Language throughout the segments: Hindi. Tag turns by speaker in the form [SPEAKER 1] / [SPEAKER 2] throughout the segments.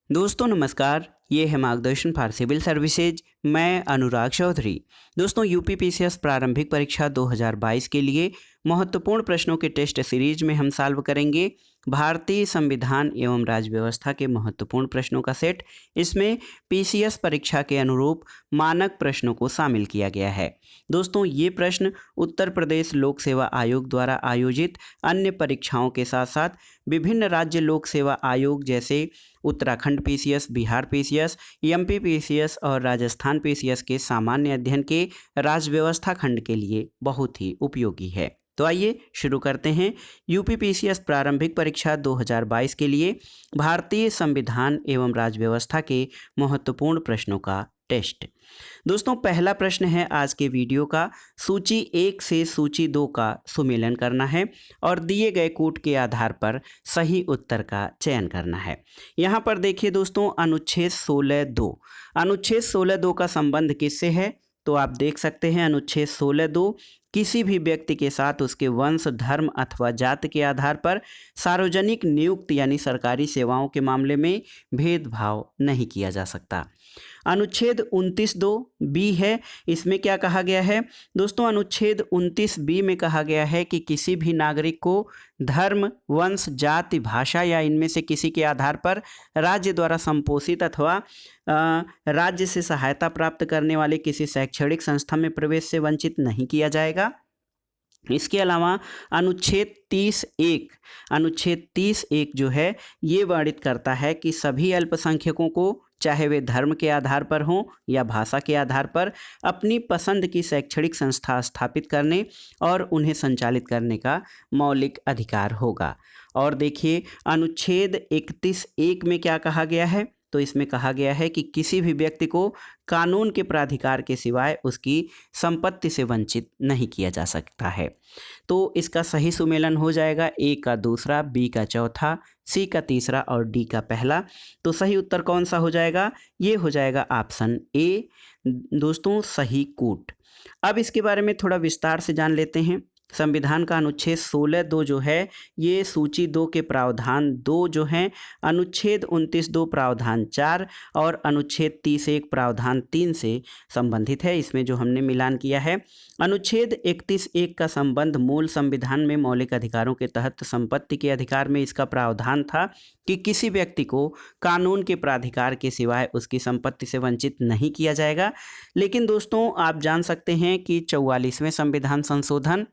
[SPEAKER 1] दोस्तों नमस्कार, ये है मार्गदर्शन फॉर सिविल सर्विसेज। मैं अनुराग चौधरी। दोस्तों यूपीपीसीएस प्रारंभिक परीक्षा 2022 के लिए महत्वपूर्ण प्रश्नों के टेस्ट सीरीज में हम सॉल्व करेंगे भारतीय संविधान एवं राज्य व्यवस्था के महत्वपूर्ण प्रश्नों का सेट। इसमें पीसीएस परीक्षा के अनुरूप मानक प्रश्नों को शामिल किया गया है। दोस्तों ये प्रश्न उत्तर प्रदेश लोक सेवा आयोग द्वारा आयोजित अन्य परीक्षाओं के साथ साथ विभिन्न राज्य लोक सेवा आयोग जैसे Uttarakhand PCS, Bihar PCS, MP PCS और राजस्थान पीसीएस के सामान्य अध्ययन के राज्य व्यवस्था खंड के लिए बहुत ही उपयोगी है। तो आइए शुरू करते हैं यूपी पीसीएस प्रारंभिक परीक्षा 2022 के लिए भारतीय संविधान एवं राज्य व्यवस्था के महत्वपूर्ण प्रश्नों का टेस्ट। दोस्तों पहला प्रश्न है आज के वीडियो का, सूची 1 से सूची 2 का सुमेलन करना है और दिए गए कूट के आधार पर सही उत्तर का चयन करना है। यहाँ पर देखिए दोस्तों, अनुच्छेद 16(2), अनुच्छेद 16(2) का संबंध किससे है? तो आप देख सकते हैं अनुच्छेद 16(2) किसी भी व्यक्ति के साथ उसके वंश, धर्म अथवा जाति के आधार पर सार्वजनिक नियुक्ति यानी सरकारी सेवाओं के मामले में भेदभाव नहीं किया जा सकता। अनुच्छेद 29(2) बी है, इसमें क्या कहा गया है दोस्तों? अनुच्छेद 29 बी में कहा गया है कि किसी भी नागरिक को धर्म, वंश, जाति, भाषा या इनमें से किसी के आधार पर राज्य द्वारा संपोषित अथवा राज्य से सहायता प्राप्त करने वाले किसी शैक्षणिक संस्था में प्रवेश से वंचित नहीं किया जाएगा। इसके अलावा अनुच्छेद 30(1), अनुच्छेद 30(1) जो है ये वर्णित करता है कि सभी अल्पसंख्यकों को चाहे वे धर्म के आधार पर हों या भाषा के आधार पर अपनी पसंद की शैक्षणिक संस्था स्थापित करने और उन्हें संचालित करने का मौलिक अधिकार होगा। और देखिए अनुच्छेद 31(1) में क्या कहा गया है? तो इसमें कहा गया है कि किसी भी व्यक्ति को कानून के प्राधिकार के सिवाय उसकी संपत्ति से वंचित नहीं किया जा सकता है। तो इसका सही सुमेलन हो जाएगा ए का दूसरा, बी का चौथा, सी का तीसरा और डी का पहला। तो सही उत्तर कौन सा हो जाएगा? ये हो जाएगा ऑप्शन ए दोस्तों, सही कूट। अब इसके बारे में थोड़ा विस्तार से जान लेते हैं। संविधान का अनुच्छेद 16(2) जो है ये सूची 2 के प्रावधान 2 जो हैं, अनुच्छेद 29(2) प्रावधान 4 और अनुच्छेद 30(1) प्रावधान 3 से संबंधित है। इसमें जो हमने मिलान किया है, अनुच्छेद 31(1) का संबंध मूल संविधान में मौलिक अधिकारों के तहत संपत्ति के अधिकार में इसका प्रावधान था कि किसी व्यक्ति को कानून के प्राधिकार के सिवाय उसकी संपत्ति से वंचित नहीं किया जाएगा। लेकिन दोस्तों आप जान सकते हैं कि 44वें संविधान संशोधन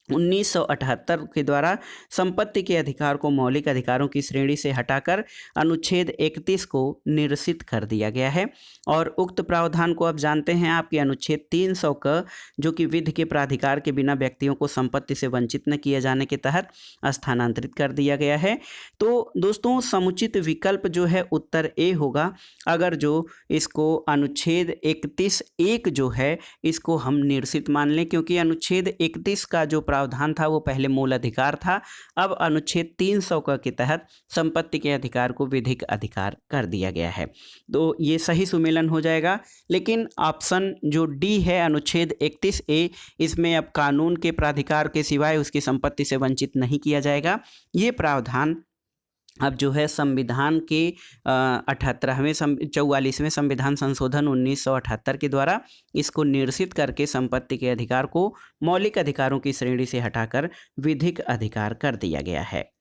[SPEAKER 1] 1978 के द्वारा संपत्ति के अधिकार को मौलिक अधिकारों की श्रेणी से हटाकर अनुच्छेद 31 को निरसित कर दिया गया है। और उक्त प्रावधान को आप जानते हैं आपके अनुच्छेद 300 का, जो कि विधि के प्राधिकार के बिना व्यक्तियों को संपत्ति से वंचित न किए जाने के तहत स्थानांतरित कर दिया गया है। तो दोस्तों समुचित विकल्प जो है उत्तर ए होगा, अगर जो इसको अनुच्छेद 31(1) जो है इसको हम निरसित मान लें, क्योंकि अनुच्छेद 31 का जो प्रावधान था वो पहले मूल अधिकार था। अब अनुच्छेद 300 के तहत संपत्ति के अधिकार को विधिक अधिकार कर दिया गया है। तो ये सही सुमेलन हो जाएगा। लेकिन ऑप्शन जो डी है अनुच्छेद 31(a), इसमें अब कानून के प्राधिकार के सिवाय उसकी संपत्ति से वंचित नहीं किया जाएगा, ये प्रावधान अब जो है संविधान के 44वें संविधान संशोधन 1978 के द्वारा इसको निरसित करके संपत्ति के अधिकार को मौलिक अधिकारों की श्रेणी से हटाकर विधिक अधिकार कर दिया गया है।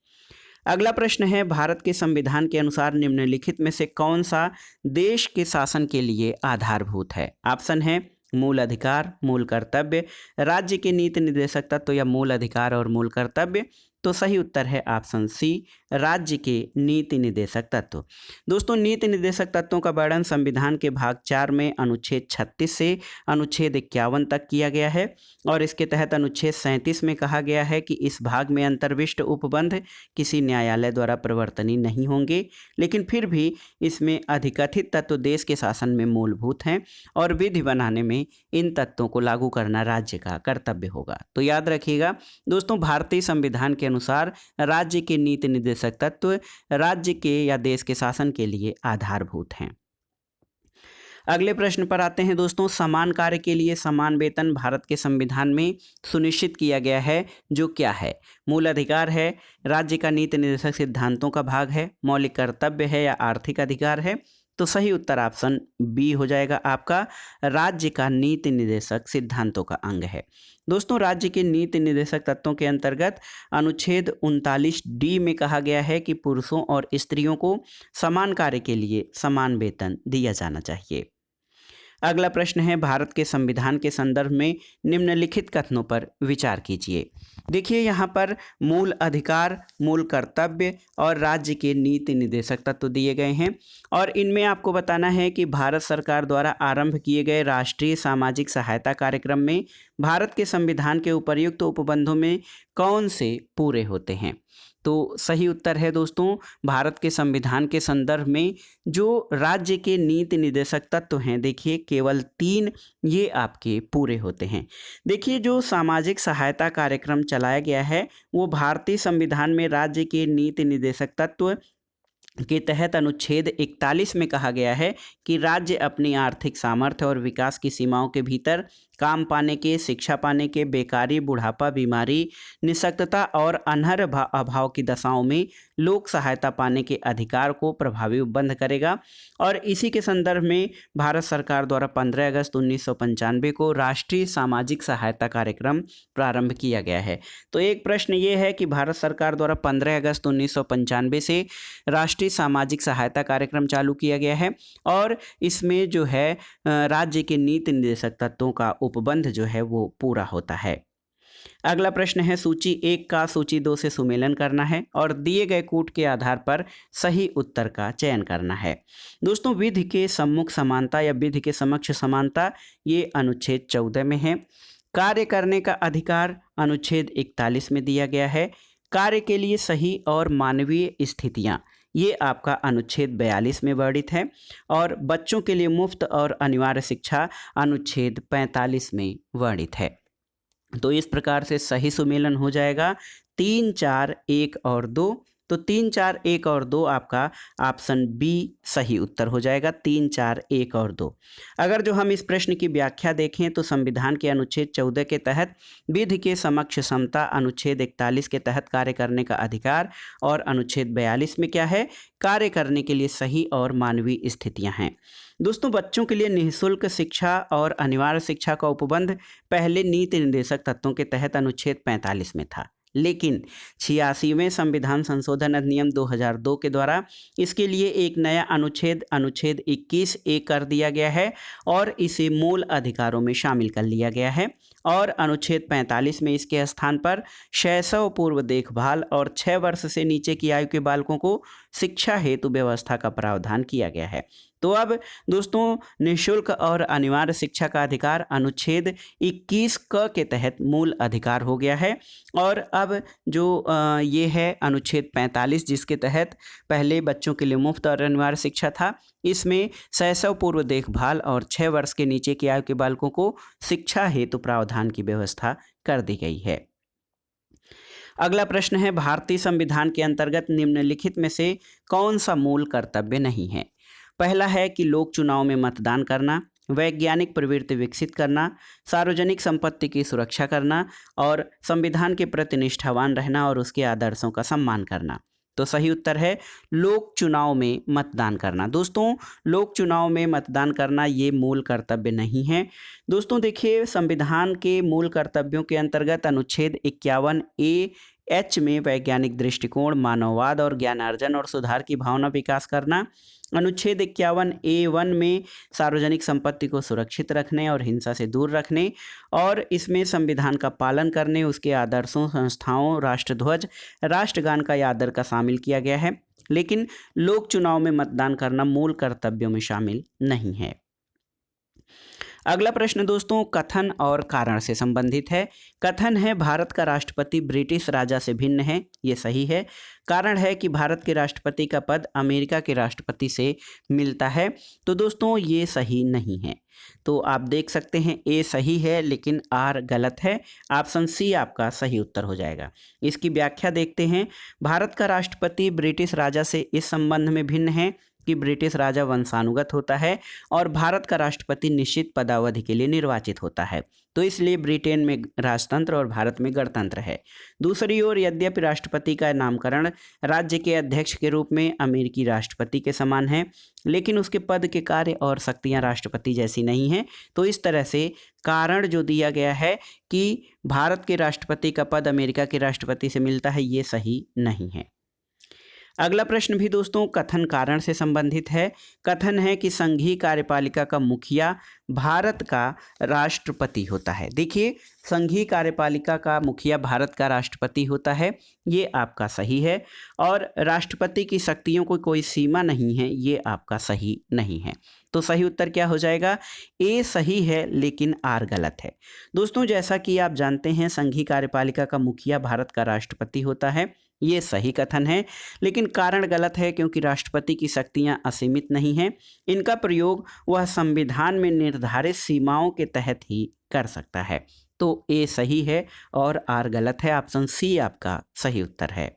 [SPEAKER 1] अगला प्रश्न है, भारत के संविधान के अनुसार निम्नलिखित में से कौन सा देश के शासन के लिए आधारभूत है? ऑप्शन है मूल अधिकार, मूल कर्तव्य, राज्य के नीति निर्देशक तत्व या मूल अधिकार और मूल कर्तव्य। तो सही उत्तर है ऑप्शन सी, राज्य के नीति निर्देशक तत्व। दोस्तों नीति निर्देशक तत्वों का वर्णन संविधान के भाग 4 में अनुच्छेद 36 से अनुच्छेद 51 तक किया गया है। और इसके तहत अनुच्छेद 37 में कहा गया है कि इस भाग में अंतर्विष्ट उपबंध किसी न्यायालय द्वारा प्रवर्तनीय नहीं होंगे, लेकिन फिर भी इसमें अधिकथित तत्व देश के शासन में मूलभूत हैं और विधि बनाने में इन तत्वों को लागू करना राज्य का कर्तव्य होगा। तो याद रखिएगा दोस्तों, भारतीय संविधान के अनुसार राज्य के नीति निर्देशक तत्व राज्य के या देश के शासन के लिए आधारभूत हैं। अगले प्रश्न पर आते हैं दोस्तों। समान कार्य के लिए समान वेतन भारत के संविधान में सुनिश्चित किया गया है, जो क्या है? मूल अधिकार है, राज्य का नीति निर्देशक सिद्धांतों का भाग है, मौलिक कर्तव्य है या आर्थिक अधिकार है? तो सही उत्तर ऑप्शन बी हो जाएगा आपका, राज्य का नीति निर्देशक सिद्धांतों का अंग है। दोस्तों, राज्य के नीति निर्देशक तत्वों के अंतर्गत अनुच्छेद 39 डी में कहा गया है कि पुरुषों और स्त्रियों को समान कार्य के लिए समान वेतन दिया जाना चाहिए। अगला प्रश्न है, भारत के संविधान के संदर्भ में निम्नलिखित कथनों पर विचार कीजिए। देखिए, यहाँ पर मूल अधिकार, मूल कर्तव्य और राज्य के नीति निर्देशक तत्व दिए गए हैं और इनमें आपको बताना है कि भारत सरकार द्वारा आरंभ किए गए राष्ट्रीय सामाजिक सहायता कार्यक्रम में भारत के संविधान के उपर्युक्त उपबंधों में कौन से पूरे होते हैं? तो सही उत्तर है दोस्तों, भारत के संविधान के संदर्भ में जो राज्य के नीति निर्देशक तत्व हैं, देखिए केवल 3 ये आपके पूरे होते हैं। देखिए, जो सामाजिक सहायता कार्यक्रम चलाया गया है वो भारतीय संविधान में राज्य के नीति निर्देशक तत्व के तहत अनुच्छेद 41 में कहा गया है कि राज्य अपनी आर्थिक सामर्थ्य और विकास की सीमाओं के भीतर काम पाने के, शिक्षा पाने के, बेकारी, बुढ़ापा, बीमारी, निःशक्तता और अनहर अभाव की दशाओं में लोक सहायता पाने के अधिकार को प्रभावी बंद करेगा। और इसी के संदर्भ में भारत सरकार द्वारा 15 अगस्त 1995 को राष्ट्रीय सामाजिक सहायता कार्यक्रम प्रारंभ किया गया है। तो एक प्रश्न ये है कि भारत सरकार द्वारा 15 अगस्त 1995 से राष्ट्रीय सामाजिक सहायता कार्यक्रम चालू किया गया है और इसमें जो है राज्य के नीति निर्देशक तत्वों का उपबंध जो है वो पूरा होता है। अगला प्रश्न है, सूची 1 का सूची 2 से सुमेलन करना है और दिए गए कूट के आधार पर सही उत्तर का चयन करना है। दोस्तों, विधि के सम्मुख समानता या विधि के समक्ष समानता ये अनुच्छेद 14 में है। कार्य करने का अधिकार अनुच्छेद 41 में दिया गया है। कार्य के लिए सही और मानवीय स्थितियाँ ये आपका अनुच्छेद 42 में वर्णित है और बच्चों के लिए मुफ्त और अनिवार्य शिक्षा अनुच्छेद 45 में वर्णित है। तो इस प्रकार से सही सुमेलन हो जाएगा 3, 4, 1 और 2। तो 3, 4, 1 और 2 आपका ऑप्शन बी सही उत्तर हो जाएगा, 3, 4, 1 और 2। अगर जो हम इस प्रश्न की व्याख्या देखें तो संविधान के अनुच्छेद 14 के तहत विधि के समक्ष समता, अनुच्छेद 41 के तहत कार्य करने का अधिकार और अनुच्छेद 42 में क्या है, कार्य करने के लिए सही और मानवीय स्थितियां हैं। दोस्तों, बच्चों के लिए निःशुल्क शिक्षा और अनिवार्य शिक्षा का उपबंध पहले नीति निर्देशक तत्वों के तहत अनुच्छेद 45 में था, लेकिन 86वें संविधान संशोधन अधिनियम 2002 के द्वारा इसके लिए एक नया अनुच्छेद 21A कर दिया गया है और इसे मूल अधिकारों में शामिल कर लिया गया है और अनुच्छेद 45 में इसके स्थान पर शैशव पूर्व देखभाल और 6 वर्ष से नीचे की आयु के बालकों को शिक्षा हेतु व्यवस्था का प्रावधान किया गया है। तो अब दोस्तों, निःशुल्क और अनिवार्य शिक्षा का अधिकार अनुच्छेद 21 क के तहत मूल अधिकार हो गया है और अब जो ये है अनुच्छेद 45 जिसके तहत पहले बच्चों के लिए मुफ्त और अनिवार्य शिक्षा था, इसमें शैशव पूर्व देखभाल और 6 वर्ष के नीचे की आयु के बालकों को शिक्षा हेतु प्रावधान की व्यवस्था कर दी गई है। अगला प्रश्न है, भारतीय संविधान के अंतर्गत निम्नलिखित में से कौन सा मूल कर्तव्य नहीं है? पहला है कि लोक चुनाव में मतदान करना, वैज्ञानिक प्रवृत्ति विकसित करना, सार्वजनिक संपत्ति की सुरक्षा करना और संविधान के प्रति निष्ठावान रहना और उसके आदर्शों का सम्मान करना। तो सही उत्तर है लोक चुनाव में मतदान करना। दोस्तों, लोक चुनाव में मतदान करना ये मूल कर्तव्य नहीं है। दोस्तों देखिए, संविधान के मूल कर्तव्यों के अंतर्गत अनुच्छेद 51A(H) में वैज्ञानिक दृष्टिकोण, मानववाद और ज्ञानार्जन और सुधार की भावना विकास करना, अनुच्छेद 51A(1) में सार्वजनिक संपत्ति को सुरक्षित रखने और हिंसा से दूर रखने और इसमें संविधान का पालन करने, उसके आदर्शों, संस्थाओं, राष्ट्रध्वज, राष्ट्रगान का आदर का शामिल किया गया है, लेकिन लोक चुनाव में मतदान करना मूल कर्तव्यों में शामिल नहीं है। अगला प्रश्न दोस्तों कथन और कारण से संबंधित है। कथन है भारत का राष्ट्रपति ब्रिटिश राजा से भिन्न है, ये सही है। कारण है कि भारत के राष्ट्रपति का पद अमेरिका के राष्ट्रपति से मिलता है, तो दोस्तों ये सही नहीं है। तो आप देख सकते हैं ए सही है लेकिन आर गलत है। ऑप्शन सी आपका सही उत्तर हो जाएगा। इसकी व्याख्या देखते हैं। भारत का राष्ट्रपति ब्रिटिश राजा से इस संबंध में भिन्न है कि ब्रिटिश राजा वंशानुगत होता है और भारत का राष्ट्रपति निश्चित पदावधि के लिए निर्वाचित होता है। तो इसलिए ब्रिटेन में राजतंत्र और भारत में गणतंत्र है। दूसरी ओर यद्यपि राष्ट्रपति का नामकरण राज्य के अध्यक्ष के रूप में अमेरिकी राष्ट्रपति के समान है, लेकिन उसके पद के कार्य और शक्तियां राष्ट्रपति जैसी नहीं हैं। तो इस तरह से कारण जो दिया गया है कि भारत के राष्ट्रपति का पद अमेरिका के राष्ट्रपति से मिलता है, ये सही नहीं है। अगला प्रश्न भी दोस्तों कथन कारण से संबंधित है। कथन है कि संघीय कार्यपालिका का मुखिया भारत का राष्ट्रपति होता है। देखिए, संघीय कार्यपालिका का मुखिया भारत का राष्ट्रपति होता है, ये आपका सही है। और राष्ट्रपति की शक्तियों को कोई सीमा नहीं है, ये आपका सही नहीं है। तो सही उत्तर क्या हो जाएगा? ए सही है लेकिन आर गलत है। दोस्तों, जैसा कि आप जानते हैं संघीय कार्यपालिका का मुखिया भारत का राष्ट्रपति होता है, ये सही कथन है, लेकिन कारण गलत है क्योंकि राष्ट्रपति की शक्तियां असीमित नहीं हैं। इनका प्रयोग वह संविधान में निर्धारित सीमाओं के तहत ही कर सकता है। तो ए सही है और आर गलत है। ऑप्शन सी आपका सही उत्तर है।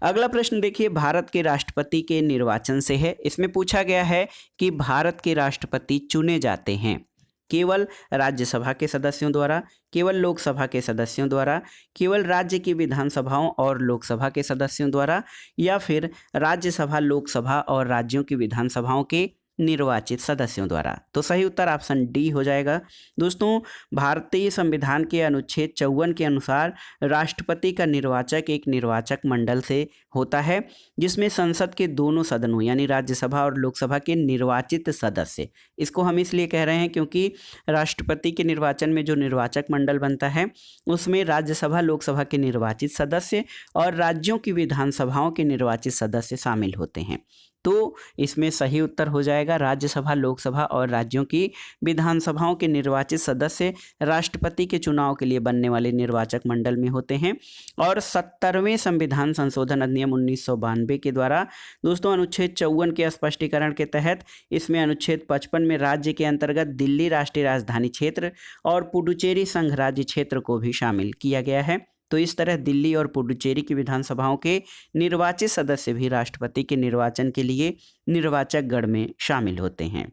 [SPEAKER 1] अगला प्रश्न देखिए, भारत के राष्ट्रपति के निर्वाचन से है। इसमें पूछा गया है कि भारत के राष्ट्रपति चुने जाते हैं केवल राज्यसभा के सदस्यों द्वारा, केवल लोकसभा के सदस्यों द्वारा, केवल राज्य की विधानसभाओं और लोकसभा के सदस्यों द्वारा, या फिर राज्यसभा, लोकसभा और राज्यों की विधानसभाओं के निर्वाचित सदस्यों द्वारा। तो सही उत्तर ऑप्शन डी हो जाएगा। दोस्तों, भारतीय संविधान के अनुच्छेद 54 के अनुसार राष्ट्रपति का निर्वाचक एक निर्वाचक मंडल से होता है, जिसमें संसद के दोनों सदनों यानी राज्यसभा और लोकसभा के निर्वाचित सदस्य। इसको हम इसलिए कह रहे हैं क्योंकि राष्ट्रपति के निर्वाचन में जो निर्वाचक मंडल बनता है उसमें राज्यसभा, लोकसभा के निर्वाचित सदस्य और राज्यों की विधानसभाओं के निर्वाचित सदस्य शामिल होते हैं। तो इसमें सही उत्तर हो जाएगा राज्यसभा, लोकसभा और राज्यों की विधानसभाओं के निर्वाचित सदस्य राष्ट्रपति के चुनाव के लिए बनने वाले निर्वाचक मंडल में होते हैं। और 70वें संविधान संशोधन अधिनियम 1992 के द्वारा दोस्तों अनुच्छेद 54 के स्पष्टीकरण के तहत इसमें अनुच्छेद 55 में राज्य के अंतर्गत दिल्ली राष्ट्रीय राजधानी क्षेत्र और पुडुचेरी संघ राज्य क्षेत्र को भी शामिल किया गया है। तो इस तरह दिल्ली और पुडुचेरी की विधानसभाओं के निर्वाचित सदस्य भी राष्ट्रपति के निर्वाचन के लिए निर्वाचक गण में शामिल होते हैं।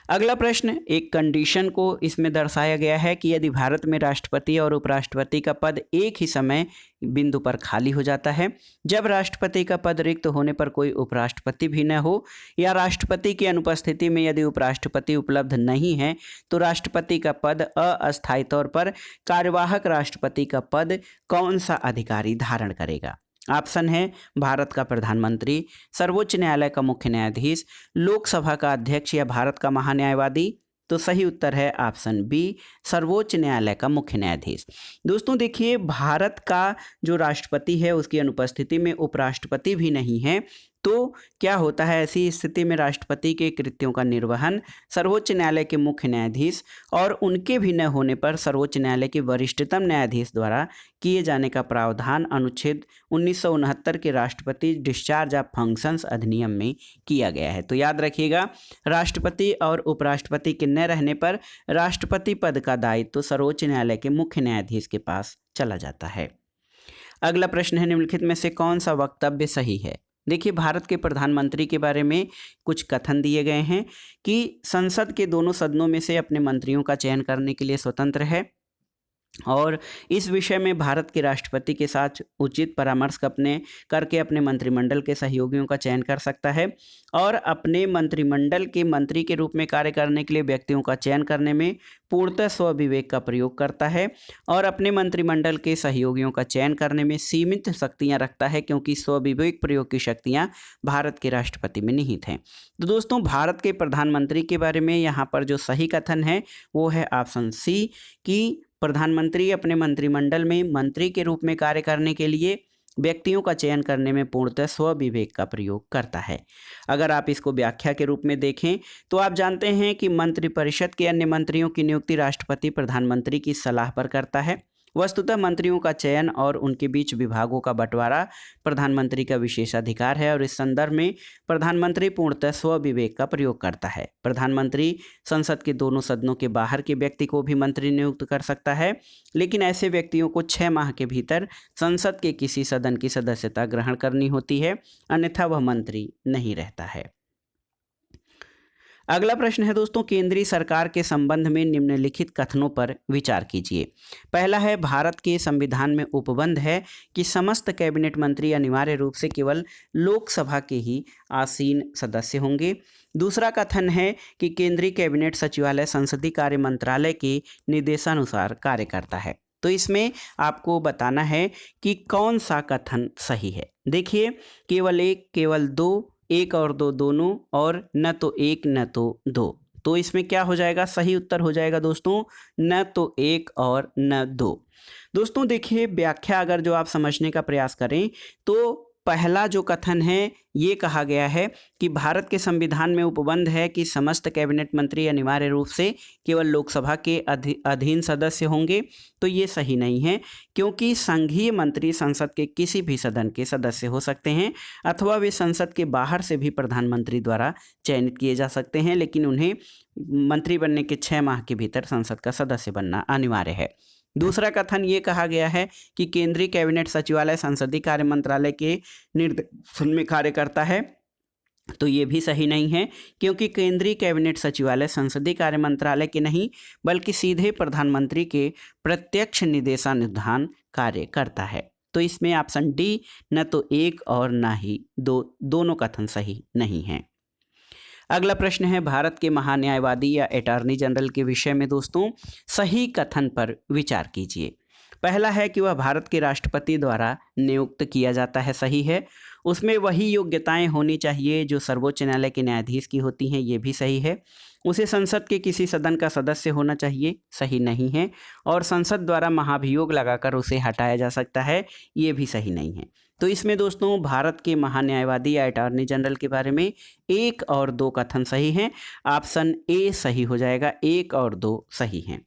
[SPEAKER 1] अगला प्रश्न, एक कंडीशन को इसमें दर्शाया गया है कि यदि भारत में राष्ट्रपति और उपराष्ट्रपति का पद एक ही समय बिंदु पर खाली हो जाता है, जब राष्ट्रपति का पद रिक्त होने पर कोई उपराष्ट्रपति भी न हो, या राष्ट्रपति की अनुपस्थिति में यदि उपराष्ट्रपति उपलब्ध नहीं है, तो राष्ट्रपति का पद अस्थायी तौर पर कार्यवाहक राष्ट्रपति का पद कौन सा अधिकारी धारण करेगा? ऑप्शन है भारत का प्रधानमंत्री, सर्वोच्च न्यायालय का मुख्य न्यायाधीश, लोकसभा का अध्यक्ष या भारत का महान्यायवादी। तो सही उत्तर है ऑप्शन बी, सर्वोच्च न्यायालय का मुख्य न्यायाधीश। दोस्तों देखिए, भारत का जो राष्ट्रपति है उसकी अनुपस्थिति में उपराष्ट्रपति भी नहीं है, तो क्या होता है ऐसी स्थिति में राष्ट्रपति के कृत्यों का निर्वहन सर्वोच्च न्यायालय के मुख्य न्यायाधीश और उनके भी न होने पर सर्वोच्च न्यायालय के वरिष्ठतम न्यायाधीश द्वारा किए जाने का प्रावधान अनुच्छेद 1969 के राष्ट्रपति डिस्चार्ज ऑफ फंक्शंस अधिनियम में किया गया है। तो याद रखिएगा, राष्ट्रपति और उपराष्ट्रपति के न रहने पर राष्ट्रपति पद का दायित्व तो सर्वोच्च न्यायालय के मुख्य न्यायाधीश के पास चला जाता है। अगला प्रश्न है, निम्नलिखित में से कौन सा वक्तव्य सही है? देखिए, भारत के प्रधानमंत्री के बारे में कुछ कथन दिए गए हैं कि संसद के दोनों सदनों में से अपने मंत्रियों का चयन करने के लिए स्वतंत्र है और इस विषय में भारत के राष्ट्रपति के साथ उचित परामर्श करके अपने मंत्रिमंडल के सहयोगियों का चयन कर सकता है और अपने मंत्रिमंडल के मंत्री के रूप में कार्य करने के लिए व्यक्तियों का चयन करने में पूर्णतः स्वविवेक का प्रयोग करता है और अपने मंत्रिमंडल के सहयोगियों का चयन करने में सीमित शक्तियां रखता है, क्योंकि स्वविवेक प्रयोग की शक्तियां भारत के राष्ट्रपति में निहित हैं। तो दोस्तों, भारत के प्रधानमंत्री के बारे में यहाँ पर जो सही कथन है वो है ऑप्शन सी कि प्रधानमंत्री अपने मंत्रिमंडल में मंत्री के रूप में कार्य करने के लिए व्यक्तियों का चयन करने में पूर्णतः स्वविवेक का प्रयोग करता है। अगर आप इसको व्याख्या के रूप में देखें तो आप जानते हैं कि मंत्रिपरिषद के अन्य मंत्रियों की नियुक्ति राष्ट्रपति प्रधानमंत्री की सलाह पर करता है वस्तुतः मंत्रियों का चयन और उनके बीच विभागों का बंटवारा प्रधानमंत्री का विशेषाधिकार है और इस संदर्भ में प्रधानमंत्री पूर्णतः स्वविवेक का प्रयोग करता है। प्रधानमंत्री संसद के दोनों सदनों के बाहर के व्यक्ति को भी मंत्री नियुक्त कर सकता है, लेकिन ऐसे व्यक्तियों को 6 माह के भीतर संसद के किसी सदन की सदस्यता ग्रहण करनी होती है, अन्यथा वह मंत्री नहीं रहता है। अगला प्रश्न है दोस्तों, केंद्रीय सरकार के संबंध में निम्नलिखित कथनों पर विचार कीजिए। पहला है, भारत के संविधान में उपबंध है कि समस्त कैबिनेट मंत्री अनिवार्य रूप से केवल लोकसभा के ही आसीन सदस्य होंगे। दूसरा कथन है कि केंद्रीय कैबिनेट सचिवालय संसदीय कार्य मंत्रालय के निर्देशानुसार कार्य करता है। तो इसमें आपको बताना है कि कौन सा कथन सही है। देखिए, केवल एक, केवल दो, एक और दो दोनों, और न तो एक न तो दो। तो इसमें क्या हो जाएगा? सही उत्तर हो जाएगा दोस्तों न तो एक और न दो। दोस्तों देखिए, व्याख्या अगर जो आप समझने का प्रयास करें तो पहला जो कथन है ये कहा गया है कि भारत के संविधान में उपबंध है कि समस्त कैबिनेट मंत्री अनिवार्य रूप से केवल लोकसभा के अधीन सदस्य होंगे। तो ये सही नहीं है, क्योंकि संघीय मंत्री संसद के किसी भी सदन के सदस्य हो सकते हैं अथवा वे संसद के बाहर से भी प्रधानमंत्री द्वारा चयनित किए जा सकते हैं, लेकिन उन्हें मंत्री बनने के 6 माह के भीतर संसद का सदस्य बनना अनिवार्य है। दूसरा कथन ये कहा गया है कि केंद्रीय कैबिनेट सचिवालय संसदीय कार्य मंत्रालय के निर्देशन में कार्य करता है। तो ये भी सही नहीं है, क्योंकि केंद्रीय कैबिनेट सचिवालय संसदीय कार्य मंत्रालय के नहीं बल्कि सीधे प्रधानमंत्री के प्रत्यक्ष निर्देशानुसार कार्य करता है। तो इसमें ऑप्शन डी न तो एक और ना ही दो, दोनों कथन सही नहीं हैं। अगला प्रश्न है, भारत के महान्यायवादी या अटॉर्नी जनरल के विषय में दोस्तों सही कथन पर विचार कीजिए। पहला है कि वह भारत के राष्ट्रपति द्वारा नियुक्त किया जाता है, सही है। उसमें वही योग्यताएं होनी चाहिए जो सर्वोच्च न्यायालय के न्यायाधीश की होती हैं, ये भी सही है। उसे संसद के किसी सदन का सदस्य होना चाहिए, सही नहीं है। और संसद द्वारा महाभियोग लगाकर उसे हटाया जा सकता है, ये भी सही नहीं है। तो इसमें दोस्तों भारत के महान्यायवादी या अटॉर्नी जनरल के बारे में 1 और 2 कथन सही हैं। ऑप्शन ए सही हो जाएगा, 1 और 2 सही हैं।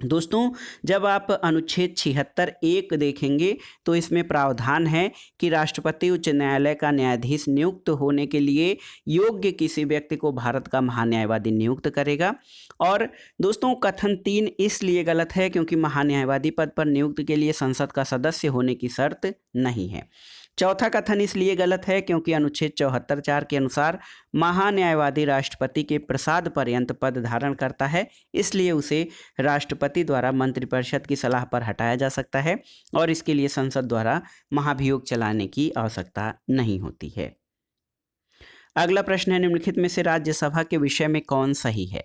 [SPEAKER 1] दोस्तों जब आप अनुच्छेद 76(1) देखेंगे तो इसमें प्रावधान है कि राष्ट्रपति उच्च न्यायालय का न्यायाधीश नियुक्त होने के लिए योग्य किसी व्यक्ति को भारत का महान्यायवादी नियुक्त करेगा। और दोस्तों कथन 3 इसलिए गलत है क्योंकि महान्यायवादी पद पर नियुक्त के लिए संसद का सदस्य होने की शर्त नहीं है। चौथा कथन इसलिए गलत है क्योंकि अनुच्छेद 74(4) के अनुसार महान्यायवादी राष्ट्रपति के प्रसाद पर्यंत पद धारण करता है, इसलिए उसे राष्ट्रपति द्वारा मंत्रिपरिषद की सलाह पर हटाया जा सकता है और इसके लिए संसद द्वारा महाभियोग चलाने की आवश्यकता नहीं होती है। अगला प्रश्न है, निम्नलिखित में से राज्यसभा के विषय में कौन सही है?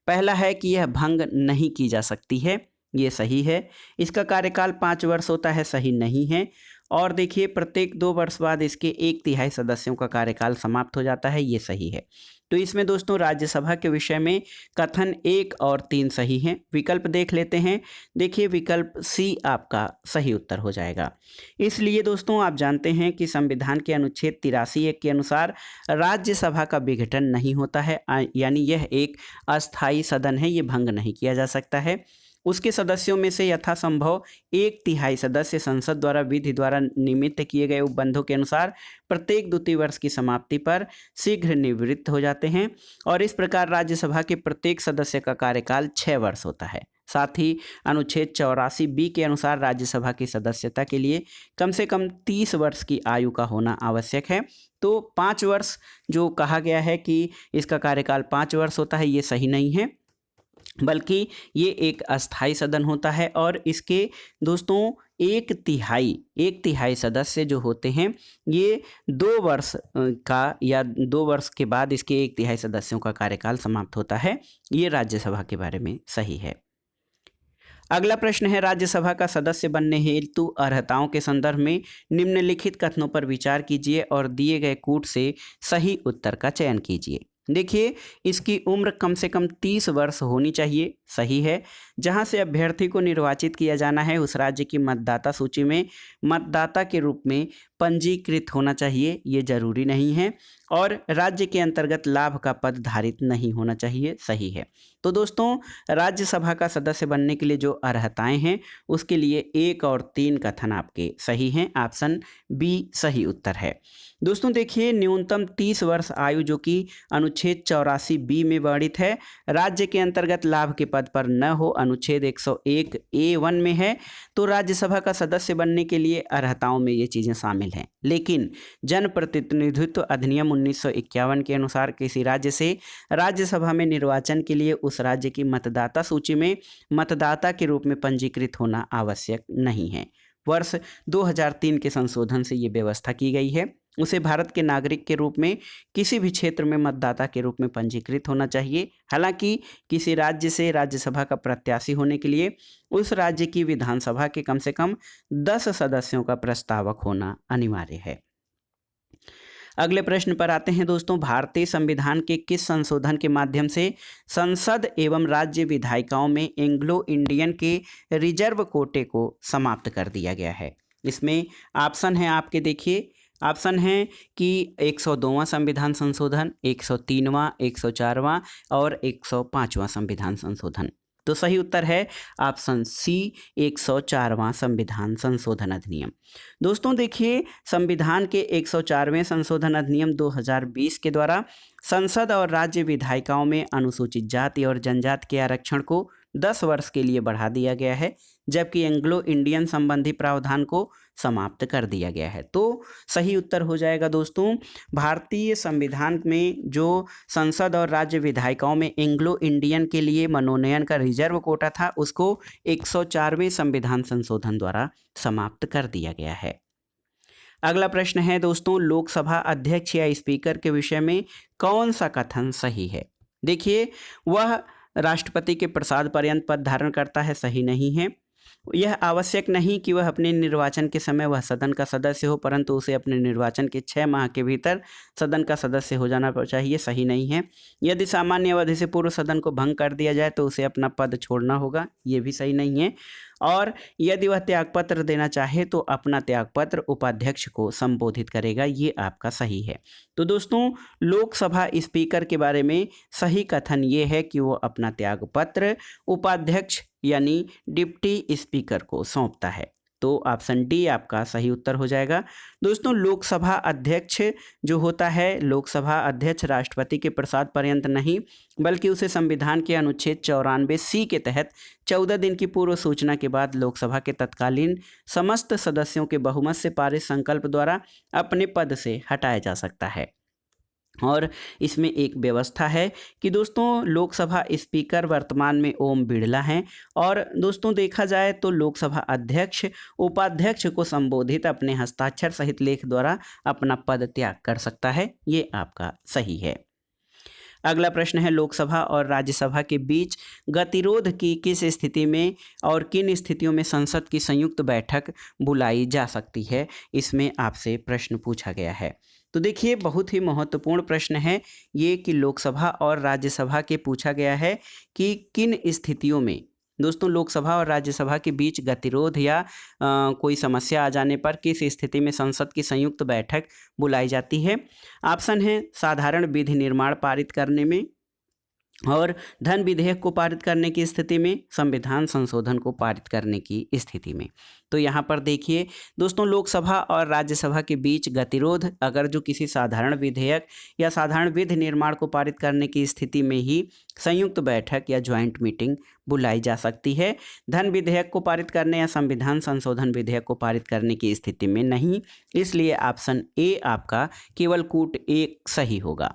[SPEAKER 1] पहला है कि यह भंग नहीं की जा सकती है, ये सही है। इसका कार्यकाल 5 वर्ष होता है, सही नहीं है। और देखिए प्रत्येक 2 वर्ष बाद इसके 1/3 सदस्यों का कार्यकाल समाप्त हो जाता है, ये सही है। तो इसमें दोस्तों राज्यसभा के विषय में कथन 1 और 3 सही हैं। विकल्प देख लेते हैं। देखिए विकल्प सी आपका सही उत्तर हो जाएगा। इसलिए दोस्तों आप जानते हैं कि संविधान के अनुच्छेद 83(1) के अनुसार राज्यसभा का विघटन नहीं होता है, यानी यह एक अस्थायी सदन है, ये भंग नहीं किया जा सकता है। उसके सदस्यों में से यथासंभव 1/3 सदस्य संसद द्वारा विधि द्वारा निमित्त किए गए उपबंधों के अनुसार प्रत्येक द्वितीय वर्ष की समाप्ति पर शीघ्र निवृत्त हो जाते हैं और इस प्रकार राज्यसभा के प्रत्येक सदस्य का कार्यकाल 6 वर्ष होता है। साथ ही अनुच्छेद 84(b) के अनुसार राज्यसभा की सदस्यता के लिए कम से कम 30 वर्ष की आयु का होना आवश्यक है। तो 5 वर्ष जो कहा गया है कि इसका कार्यकाल 5 वर्ष होता है, ये सही नहीं है, बल्कि ये एक अस्थाई सदन होता है और इसके दोस्तों 1/3 सदस्य जो होते हैं ये 2 वर्ष का या 2 वर्ष के बाद इसके 1/3 सदस्यों का कार्यकाल समाप्त होता है। ये राज्यसभा के बारे में सही है। अगला प्रश्न है, राज्यसभा का सदस्य बनने हेतु अर्हताओं के संदर्भ में निम्नलिखित कथनों पर विचार कीजिए और दिए गए कूट से सही उत्तर का चयन कीजिए। देखिए इसकी उम्र कम से कम 30 वर्ष होनी चाहिए, सही है। जहां से अभ्यर्थी को निर्वाचित किया जाना है उस राज्य की मतदाता सूची में मतदाता के रूप में पंजीकृत होना चाहिए, ये जरूरी नहीं है। और राज्य के अंतर्गत लाभ का पद धारित नहीं होना चाहिए, सही है। तो दोस्तों, राज्यसभा का सदस्य बनने के लिए जो अर्हताएं हैं उसके लिए 1 और 3 कथन आपके सही हैं। ऑप्शन बी सही उत्तर है। दोस्तों देखिए, न्यूनतम 30 वर्ष आयु जो कि अनुच्छेद 84 बी में वर्णित है, राज्य के अंतर्गत लाभ के पद पर न हो, अनुच्छेद 101 A1 में है। तो राज्यसभा का सदस्य बनने के लिए अर्हताओं में ये चीज़ें शामिल हैं। लेकिन जन प्रतिनिधित्व अधिनियम 1951 के अनुसार किसी राज्य से राज्यसभा में निर्वाचन के लिए उस राज्य की मतदाता सूची में मतदाता के रूप में पंजीकृत होना आवश्यक नहीं है। वर्ष 2003 के संशोधन से ये व्यवस्था की गई है। उसे भारत के नागरिक के रूप में किसी भी क्षेत्र में मतदाता के रूप में पंजीकृत होना चाहिए। हालांकि किसी राज्य से राज्यसभा का प्रत्याशी होने के लिए उस राज्य की विधानसभा के कम से कम 10 सदस्यों का प्रस्तावक होना अनिवार्य है। अगले प्रश्न पर आते हैं दोस्तों, भारतीय संविधान के किस संशोधन के माध्यम से संसद एवं राज्य विधायिकाओं में एंग्लो इंडियन के रिजर्व कोटे को समाप्त कर दिया गया है? इसमें ऑप्शन है आपके, देखिए ऑप्शन है कि 102वां संविधान संशोधन, 103वां, 104वां और 105वां संविधान संशोधन। तो सही उत्तर है ऑप्शन सी, 104वां संविधान संशोधन अधिनियम। दोस्तों देखिए, संविधान के 104वें संशोधन अधिनियम 2020 के द्वारा संसद और राज्य विधायिकाओं में अनुसूचित जाति और जनजाति के आरक्षण को 10 वर्ष के लिए बढ़ा दिया गया है, जबकि एंग्लो इंडियन संबंधी प्रावधान को समाप्त कर दिया गया है। तो सही उत्तर हो जाएगा दोस्तों, भारतीय संविधान में जो संसद और राज्य विधायिकाओं में एंग्लो इंडियन के लिए मनोनयन का रिजर्व कोटा था, उसको 104वें संविधान संशोधन द्वारा समाप्त कर दिया गया है। अगला प्रश्न है दोस्तों, लोकसभा अध्यक्ष या स्पीकर के विषय में कौन सा कथन सही है? देखिए, वह राष्ट्रपति के प्रसाद पर्यंत पद धारण करता है, सही नहीं है। यह आवश्यक नहीं कि वह अपने निर्वाचन के समय वह सदन का सदस्य हो, परंतु उसे अपने निर्वाचन के 6 माह के भीतर सदन का सदस्य हो जाना चाहिए, सही नहीं है। यदि सामान्य अवधि से पूर्व सदन को भंग कर दिया जाए तो उसे अपना पद छोड़ना होगा, ये भी सही नहीं है। और यदि वह त्यागपत्र देना चाहे तो अपना त्यागपत्र उपाध्यक्ष को संबोधित करेगा, ये आपका सही है। तो दोस्तों, लोकसभा स्पीकर के बारे में सही कथन ये है कि वो अपना त्यागपत्र उपाध्यक्ष यानी डिप्टी स्पीकर को सौंपता है। तो ऑप्शन डी आपका सही उत्तर हो जाएगा। दोस्तों, लोकसभा अध्यक्ष जो होता है, लोकसभा अध्यक्ष राष्ट्रपति के प्रसाद पर्यंत नहीं, बल्कि उसे संविधान के अनुच्छेद 94C के तहत 14 दिन की पूर्व सूचना के बाद लोकसभा के तत्कालीन समस्त सदस्यों के बहुमत से पारित संकल्प द्वारा अपने पद से हटाया जा सकता है। और इसमें एक व्यवस्था है कि दोस्तों, लोकसभा स्पीकर वर्तमान में ओम बिड़ला हैं। और दोस्तों देखा जाए तो लोकसभा अध्यक्ष उपाध्यक्ष को संबोधित अपने हस्ताक्षर सहित लेख द्वारा अपना पद त्याग कर सकता है, ये आपका सही है। अगला प्रश्न है, लोकसभा और राज्यसभा के बीच गतिरोध की किस स्थिति में और किन स्थितियों में संसद की संयुक्त बैठक बुलाई जा सकती है? इसमें आपसे प्रश्न पूछा गया है। तो देखिए, बहुत ही महत्वपूर्ण प्रश्न है ये कि लोकसभा और राज्यसभा के पूछा गया है कि किन स्थितियों में दोस्तों लोकसभा और राज्यसभा के बीच गतिरोध या कोई समस्या आ जाने पर किस स्थिति में संसद की संयुक्त बैठक बुलाई जाती है। ऑप्शन है साधारण विधि निर्माण पारित करने में, और धन विधेयक को पारित करने की स्थिति में, संविधान संशोधन को पारित करने की स्थिति में। तो यहाँ पर देखिए दोस्तों, लोकसभा और राज्यसभा के बीच गतिरोध अगर जो किसी साधारण विधेयक या साधारण विधि निर्माण को पारित करने की स्थिति में ही संयुक्त बैठक या ज्वाइंट मीटिंग बुलाई जा सकती है। धन विधेयक को पारित करने या संविधान संशोधन विधेयक को पारित करने की स्थिति में नहीं। इसलिए ऑप्शन ए आपका केवल कूट एक सही होगा।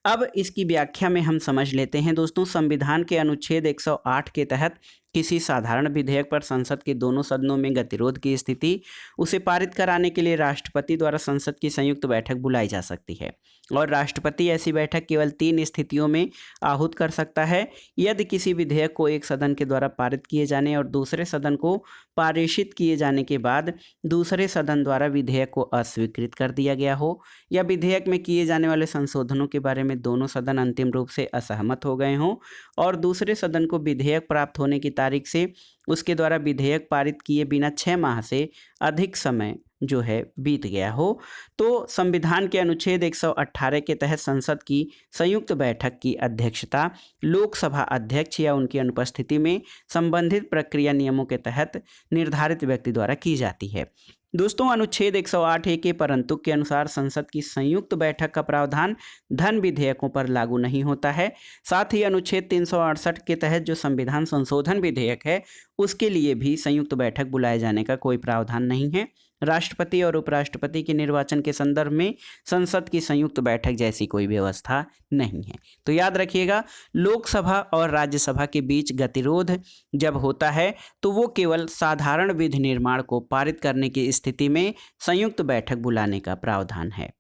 [SPEAKER 1] अब इसकी व्याख्या में हम समझ लेते हैं दोस्तों, संविधान के अनुच्छेद 108 के तहत किसी साधारण विधेयक पर संसद के दोनों सदनों में गतिरोध की स्थिति, उसे पारित कराने के लिए राष्ट्रपति द्वारा संसद की संयुक्त बैठक बुलाई जा सकती है। और राष्ट्रपति ऐसी बैठक केवल 3 स्थितियों में आहूत कर सकता है। यदि किसी विधेयक को एक सदन के द्वारा पारित किए जाने और दूसरे सदन को पारित किए जाने के बाद दूसरे सदन द्वारा विधेयक को अस्वीकृत कर दिया गया हो, या विधेयक में किए जाने वाले संशोधनों के बारे में दोनों सदन अंतिम रूप से असहमत हो गए हों, और दूसरे सदन को विधेयक प्राप्त होने की तारीख से उसके द्वारा विधेयक पारित किए बिना 6 माह से अधिक समय जो है बीत गया हो। तो संविधान के अनुच्छेद 118 के तहत संसद की संयुक्त बैठक की अध्यक्षता लोकसभा अध्यक्ष या उनकी अनुपस्थिति में संबंधित प्रक्रिया नियमों के तहत निर्धारित व्यक्ति द्वारा की जाती है। दोस्तों, अनुच्छेद 108 के परंतु के अनुसार संसद की संयुक्त बैठक का प्रावधान धन विधेयकों पर लागू नहीं होता है। साथ ही अनुच्छेद 368 के तहत जो संविधान संशोधन विधेयक है उसके लिए भी संयुक्त बैठक बुलाए जाने का कोई प्रावधान नहीं है। राष्ट्रपति और उपराष्ट्रपति के निर्वाचन के संदर्भ में संसद की संयुक्त बैठक जैसी कोई व्यवस्था नहीं है। तो याद रखिएगा, लोकसभा और राज्यसभा के बीच गतिरोध जब होता है तो वो केवल साधारण विधि निर्माण को पारित करने की स्थिति में संयुक्त बैठक बुलाने का प्रावधान है।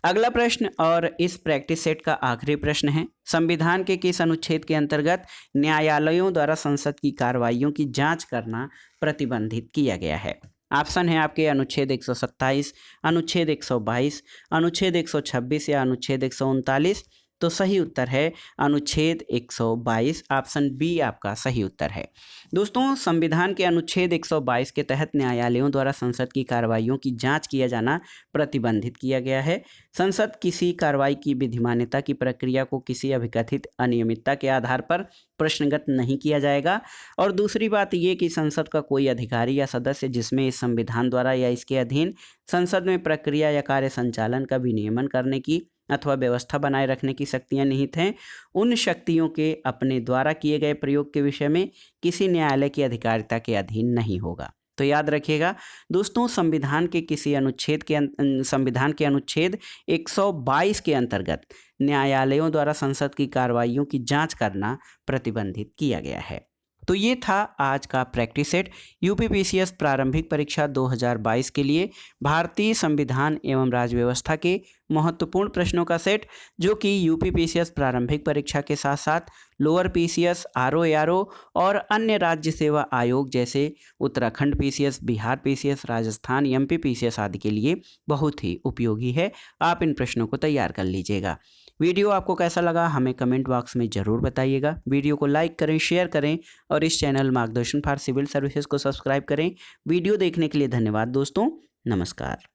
[SPEAKER 1] अगला प्रश्न और इस प्रैक्टिस सेट का आखिरी प्रश्न है, संविधान के किस अनुच्छेद के अंतर्गत न्यायालयों द्वारा संसद की कार्रवाइयों की जांच करना प्रतिबंधित किया गया है? ऑप्शन है आपके अनुच्छेद 127, अनुच्छेद 122, अनुच्छेद 126 या अनुच्छेद 139। तो सही उत्तर है अनुच्छेद 122। ऑप्शन बी आपका सही उत्तर है। दोस्तों, संविधान के अनुच्छेद 122 के तहत न्यायालयों द्वारा संसद की कार्रवाइयों की जांच किया जाना प्रतिबंधित किया गया है। संसद किसी कार्रवाई की विधिमान्यता की प्रक्रिया को किसी अभिकथित अनियमितता के आधार पर प्रश्नगत नहीं किया जाएगा। और दूसरी बात ये कि संसद का कोई अधिकारी या सदस्य जिसमें इस संविधान द्वारा या इसके अधीन संसद में प्रक्रिया या कार्य संचालन का विनियमन करने की अथवा व्यवस्था बनाए रखने की शक्तियां निहित हैं, उन शक्तियों के अपने द्वारा किए गए प्रयोग के विषय में किसी न्यायालय की अधिकारिता के अधीन नहीं होगा। तो याद रखिएगा दोस्तों, संविधान के अनुच्छेद 122 के अंतर्गत न्यायालयों द्वारा संसद की कार्रवाइयों की जांच करना प्रतिबंधित किया गया है। तो ये था आज का प्रैक्टिस सेट यूपीपीसीएस प्रारंभिक परीक्षा 2022 के लिए भारतीय संविधान एवं राज्य व्यवस्था के महत्वपूर्ण प्रश्नों का सेट, जो कि यूपीपीसीएस प्रारंभिक परीक्षा के साथ साथ लोअर पीसीएस, आरओ, एआरओ और अन्य राज्य सेवा आयोग जैसे Uttarakhand PCS, Bihar PCS, Rajasthan, MP PCS आदि के लिए बहुत ही उपयोगी है। आप इन प्रश्नों को तैयार कर लीजिएगा। वीडियो आपको कैसा लगा हमें कमेंट बॉक्स में ज़रूर बताइएगा। वीडियो को लाइक करें, शेयर करें और इस चैनल मार्गदर्शन फॉर सिविल सर्विसेज को सब्सक्राइब करें। वीडियो देखने के लिए धन्यवाद दोस्तों। नमस्कार।